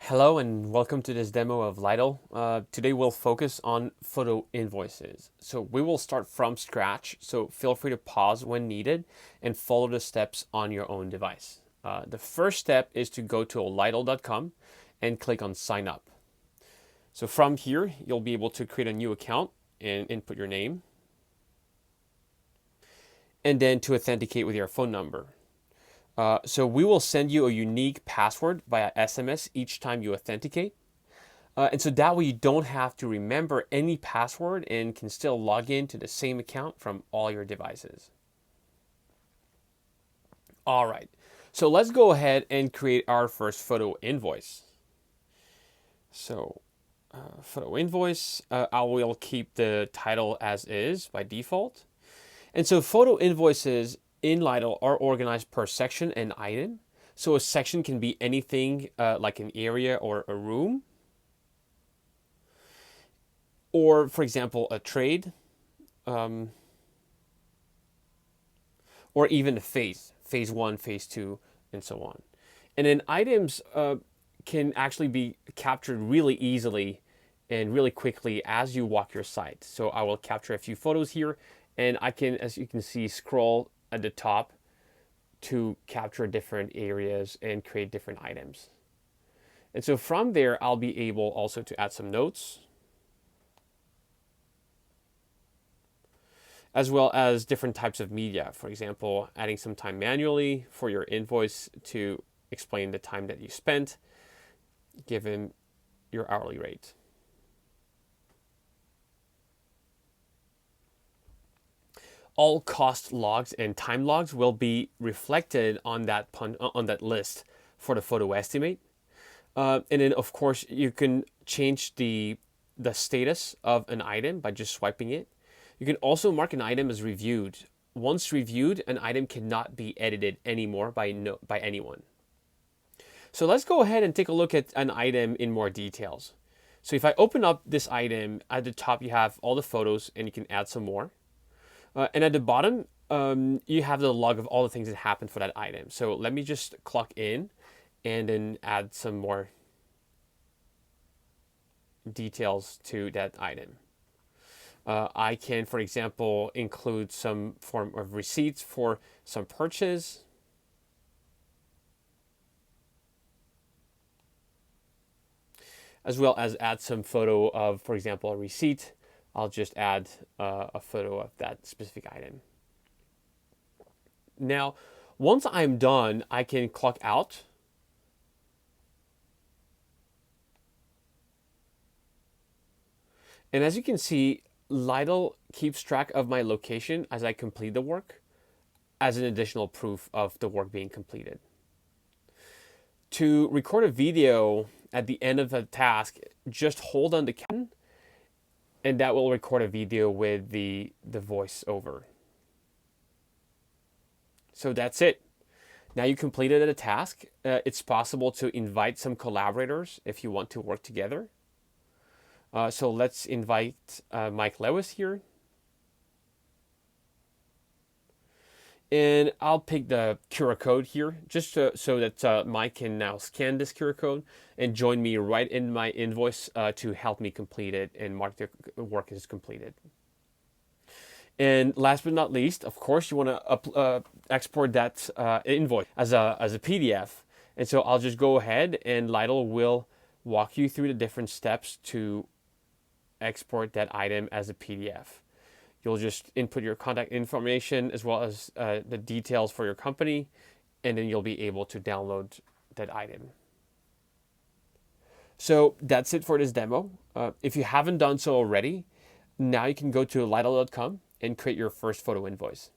Hello and welcome to this demo of Lydul. Today we'll focus on photo invoices. So we will start from scratch, so feel free to pause when needed and follow the steps on your own device. The first step is to go to lydul.com and click on sign up. So from here, you'll be able to create a new account and input your name, and then to authenticate with your phone number. So we will send you a unique password via SMS each time you authenticate. And so that way you don't have to remember any password and can still log in to the same account from all your devices. All right, so let's go ahead and create our first photo invoice. So photo invoice, I will keep the title as is by default. And so photo invoices in Lydul are organized per section and item. So a section can be anything like an area or a room. Or, for example, a trade. Or even a phase. Phase 1, phase 2, and so on. And then items can actually be captured really easily and really quickly as you walk your site. So I will capture a few photos here, and I can, as you can see, scroll at the top to capture different areas and create different items. And so from there, I'll be able also to add some notes, as well as different types of media. For example, adding some time manually for your invoice to explain the time that you spent given your hourly rate. All cost logs and time logs will be reflected on that list for the photo estimate. And then, of course, you can change the status of an item by just swiping it. You can also mark an item as reviewed. Once reviewed, an item cannot be edited anymore by anyone. So let's go ahead and take a look at an item in more details. So if I open up this item, at the top you have all the photos and you can add some more. And at the bottom, you have the log of all the things that happened for that item. So let me just clock in and then add some more details to that item. I can, for example, include some form of receipts for some purchase. As well as add some photo of, for example, a receipt. I'll just add a photo of that specific item. Now, once I'm done, I can clock out. And as you can see, Lydul keeps track of my location as I complete the work as an additional proof of the work being completed. To record a video at the end of the task, just hold on the button and that will record a video with the voiceover. So that's it. Now you completed a task. It's possible to invite some collaborators if you want to work together. So let's invite Mike Lewis here. And I'll pick the QR code here just so that Mike can now scan this QR code and join me right in my invoice to help me complete it and mark the work as completed. And last but not least, of course, you want to export that invoice as a PDF. And so I'll just go ahead and Lydul will walk you through the different steps to export that item as a PDF. You'll just input your contact information as well as the details for your company, and then you'll be able to download that item. So that's it for this demo. If you haven't done so already, now you can go to lydul.com and create your first photo invoice.